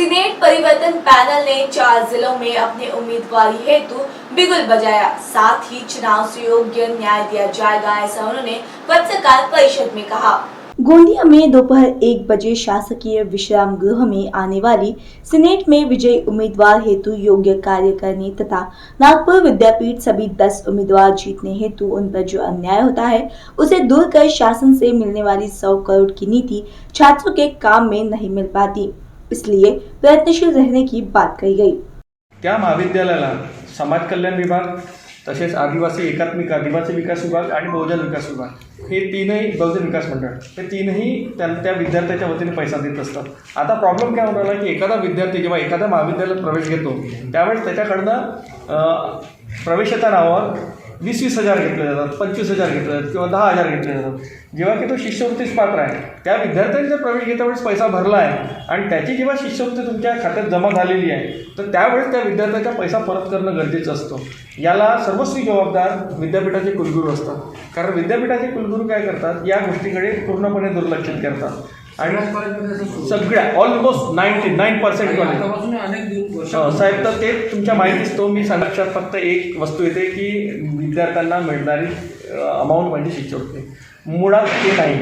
Senate परिवर्तन panel ने 4 जिलों में अपने उम्मीदवारी हेतु बिगुल बजाया। साथ ही चुनाव से योग्य न्याय दिया जाएगा, ऐसा उन्होंने पत्रकार परिषद में कहा। गोंदिया में दोपहर 1 बजे शासकीय विश्राम गृह में आने वाली सीनेट में विजयी उम्मीदवार हेतु योग्य कार्य करने तथा नागपुर विद्यापीठ सभी 10 उम्मीदवार जीतने हेतु उन पर जो अन्याय होता है उसे दूर कर शासन से मिलने वाली 100 करोड़ की नीति छात्रों के काम में नहीं मिल पाती, इसलिए प्रयत्नशील रहने की बात कही गई। त्या महाविद्यालयाला समाज कल्याण विभाग तसेच आदिवासी एकात्मिक आदिवासी विकास विभाग आणि बहुजन विकास विभाग हे तीनही बहुजन विकास मंडळ हे तीनही त्या विद्यार्थ्याच्या वतीने पैसा देत असतात। आता प्रॉब्लेम काय होणार की एखादा विद्यार्थी जेव्हा एखाद्या महाविद्यालयात प्रवेश घेतो त्यावेळेस त्याच्याकडनं प्रवेशाच्या नावावर 20-20 हजार घेतले जातात, 25 हजार घेतले जातात किंवा 10 हजार घेतले जातात। जेव्हा की तो शिष्यवृत्तीस पात्र आहे त्या विद्यार्थ्याने जर प्रवेश घेता वेळेस पैसा भरला आहे आणि त्याची जेव्हा शिष्यवृत्ती तुमच्या खात्यात जमा झालेली आहे तर त्यावेळेस त्या विद्यार्थ्याचा पैसा परत करणं गरजेचं असतं। याला सर्वस्वी जबाबदार विद्यापीठाचे कुलगुरू असतात, कारण विद्यापीठाचे कुलगुरू काय करतात या गोष्टीकडे पूर्णपणे दुर्लक्षित करतात आणि सगळ्या ऑलमोस्ट 99% साहेब तर ते तुमच्या माहितीच तो मी लक्षात फक्त एक वस्तू येते की विद्यार्थ्यांना मिळणारी अमाऊंट म्हणजे शिष्यवृत्ती मुळात ते नाही।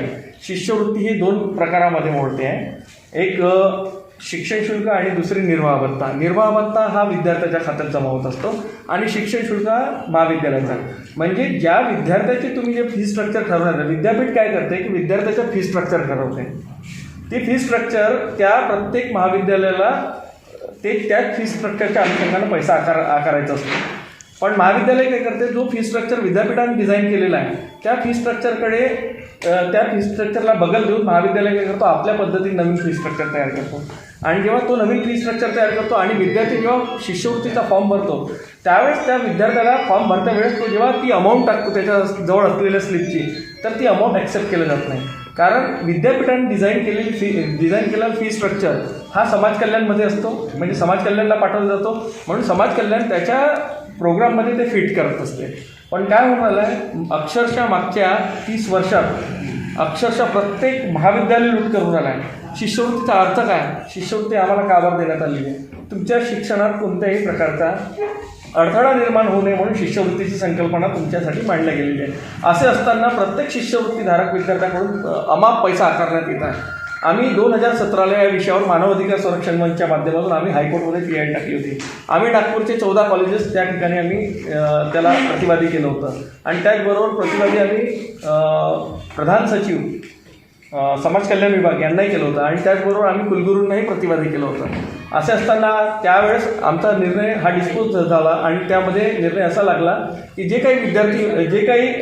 शिष्यवृत्ती ही 2 प्रकारामध्ये मोडते आहे, एक शिक्षण शुल्क आणि दुसरी निर्वाह भत्ता। निर्वाह भत्ता हा विद्यार्थ्याच्या खात्यात जमा होत असतो आणि शिक्षण शुल्क हा महाविद्यालयाचा। म्हणजे ज्या विद्यार्थ्याची तुम्ही जे फी स्ट्रक्चर ठरवणार विद्यापीठ काय करते की विद्यार्थ्याचं फी स्ट्रक्चर ठरवते, ती फी स्ट्रक्चर त्या प्रत्येक महाविद्यालयाला ते त्या फी स्ट्रक्चरच्या अनुषंगाने पैसा आकारायचा असतो। पण महाविद्यालय काय करते जो फी स्ट्रक्चर विद्यापीठाने डिझाईन केलेला आहे त्या फी स्ट्रक्चरकडे त्या फी स्ट्रक्चरला बगल देऊन महाविद्यालय काय करतो आपल्या पद्धतीने नवीन फी स्ट्रक्चर तयार करतो आणि जेव्हा तो नवीन फी स्ट्रक्चर तयार करतो आणि विद्यार्थी जेव्हा शिष्यवृत्तीचा फॉर्म भरतो त्यावेळेस त्या विद्यार्थ्याला फॉर्म भरता वेळेस तो जेव्हा ती अमाऊंट टाकतो त्याच्या जवळ असलेल्या स्लिपची तर ती अमाऊंट ॲक्सेप्ट केलं जात नाही, कारण विद्यापीठाने डिझाईन केलेला फी स्ट्रक्चर हा समाज कल्याणमध्ये असतो, म्हणजे समाज कल्याणला पाठवला जातो म्हणून समाज कल्याण त्याच्या प्रोग्राममध्ये ते फिट करत असते। पण काय होऊन आलं आहे अक्षरशः मागच्या 30 वर्षात अक्षरशः प्रत्येक महाविद्यालय लूट करून आला आहे। शिष्यवृत्तीचा अर्थ काय, शिष्यवृत्ती आम्हाला का बरं देण्यात आली आहे, तुमच्या शिक्षणात कोणत्याही प्रकारचा अडथळा निर्माण होऊ नये म्हणून शिष्यवृत्तीची संकल्पना तुमच्यासाठी मांडली गेलेली आहे। असे असताना प्रत्येक शिष्यवृत्तीधारक विद्यार्थ्याकडून अमाप पैसा आकारण्यात येत आहे। आम्ही 2017ला या विषयावर मानव अधिकार संरक्षण मंचच्या माध्यमातून आम्ही हायकोर्टमध्ये PI टाकली होती। आम्ही नागपूरचे 14 कॉलेजेस त्या ठिकाणी आम्ही त्याला प्रतिवादी केलं होतं आणि त्याचबरोबर प्रतिवादी आम्ही प्रधान सचिव समाज कल्याण विभाग यांनाही केलं होतं आणि त्याचबरोबर आम्ही कुलगुरूंनाही प्रतिवादी केलं होतं। असे असताना त्यावेळेस आमचा निर्णय हा डिस्पोज झाला आणि त्यामध्ये निर्णय असा लागला की जे काही विद्यार्थी जे काही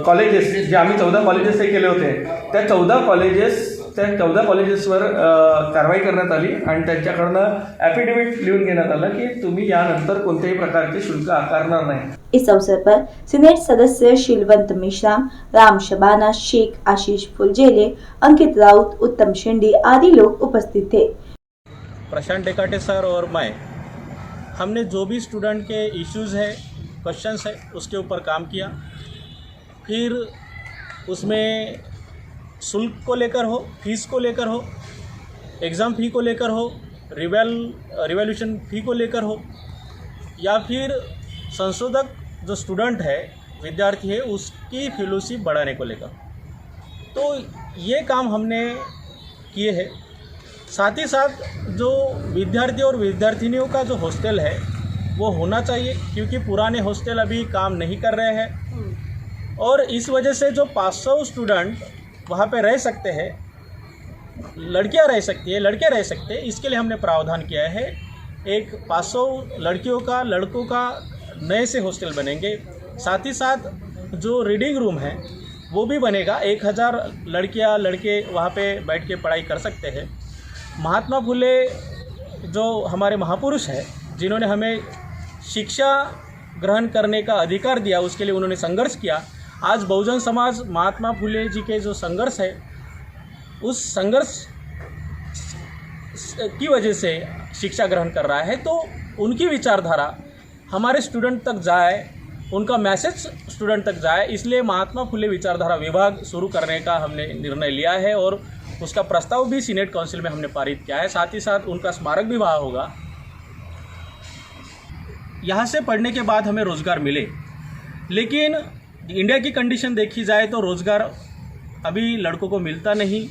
कॉलेजेस जे आम्ही 14 कॉलेजेस हे केले होते त्या 14 कॉलेजेसवर कारवाई करण्यात आली आणि त्यांच्याकडनं ॲफिडेविट लिहून घेण्यात आलं की तुम्ही यानंतर कोणत्याही प्रकारचे शुल्क आकारणार नाही। इस अवसर पर सीनेट सदस्य शीलवंत मेश्राम, राम शबाना शेख, आशीष फुलझेले, अंकित राउत, उत्तम शिंदे आदि लोग उपस्थित थे। प्रशांत डेकाटे सर और मैं हमने जो भी स्टूडेंट के इश्यूज़ है क्वेश्चंस है उसके ऊपर काम किया, फिर उसमें शुल्क को लेकर हो, फीस को लेकर हो, एग्ज़ाम फ़ी को लेकर हो, रिवैल्यूएशन फ़ी को लेकर हो या फिर संशोधक जो स्टूडेंट है विद्यार्थी है उसकी फेलोशिप बढ़ाने को लेकर, तो ये काम हमने किए हैं। साथ ही साथ जो विद्यार्थी और विद्यार्थिनियों का जो हॉस्टल है वो होना चाहिए, क्योंकि पुराने हॉस्टल अभी काम नहीं कर रहे हैं और इस वजह से जो 500 स्टूडेंट वहाँ पे रह सकते हैं, लड़कियाँ रह सकती है, लड़के रह सकते हैं, इसके लिए हमने प्रावधान किया है। एक 500 लड़कियों का लड़कों का नए से हॉस्टल बनेंगे, साथ ही साथ जो रीडिंग रूम है वो भी बनेगा। 1000 लड़कियाँ लड़के वहाँ पे बैठ के पढ़ाई कर सकते हैं। महात्मा फुले जो हमारे महापुरुष हैं जिन्होंने हमें शिक्षा ग्रहण करने का अधिकार दिया, उसके लिए उन्होंने संघर्ष किया। आज बहुजन समाज महात्मा फुले जी के जो संघर्ष है उस संघर्ष की वजह से शिक्षा ग्रहण कर रहा है, तो उनकी विचारधारा हमारे स्टूडेंट तक जाए, उनका मैसेज स्टूडेंट तक जाए, इसलिए महात्मा फुले विचारधारा विभाग शुरू करने का हमने निर्णय लिया है और उसका प्रस्ताव भी सीनेट काउंसिल में हमने पारित किया है। साथ ही साथ उनका स्मारक भी वहाँ होगा। यहाँ से पढ़ने के बाद हमें रोज़गार मिले, लेकिन इंडिया की कंडीशन देखी जाए तो रोज़गार अभी लड़कों को मिलता नहीं।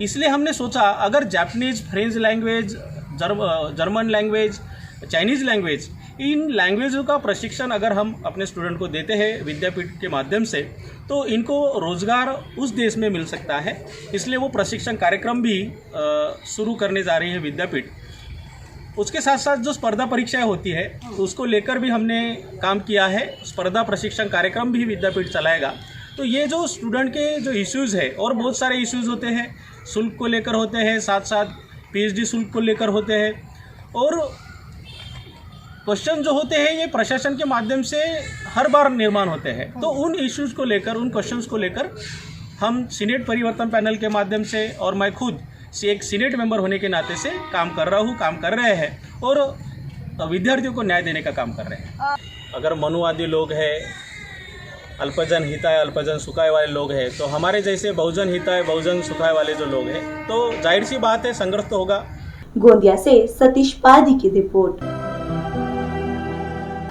इसलिए हमने सोचा अगर Japanese, French language, German language, Chinese language, इन लैंग्वेजों का प्रशिक्षण अगर हम अपने स्टूडेंट को देते हैं विद्यापीठ के माध्यम से, तो इनको रोज़गार उस देश में मिल सकता है। इसलिए वो प्रशिक्षण कार्यक्रम भी शुरू करने जा रही है विद्यापीठ। उसके साथ साथ जो स्पर्धा परीक्षाएं होती है उसको लेकर भी हमने काम किया है। स्पर्धा प्रशिक्षण कार्यक्रम भी विद्यापीठ चलाएगा। तो ये जो स्टूडेंट के जो इश्यूज़ है, और बहुत सारे इश्यूज़ होते हैं, शुल्क को लेकर होते हैं, साथ साथ पीएचडी शुल्क को लेकर होते हैं, और क्वेश्चन जो होते हैं ये प्रशासन के माध्यम से हर बार निर्माण होते हैं। तो उन इश्यूज़ को लेकर, उन क्वेश्चंस को लेकर हम सीनेट परिवर्तन पैनल के माध्यम से, और मैं खुद से एक सीनेट मेंबर होने के नाते से काम कर रहा हूँ, काम कर रहे हैं, और विद्यार्थियों को न्याय देने का काम कर रहे हैं। अगर मनुवादी लोग हैं, अल्पजन हिताय अल्पजन सुखाय वाले लोग हैं, तो हमारे जैसे बहुजन हिताय बहुजन सुखाय वाले जो लोग हैं, तो जाहिर सी बात है संघर्ष तो होगा। गोंदिया से सतीश पादी की रिपोर्ट।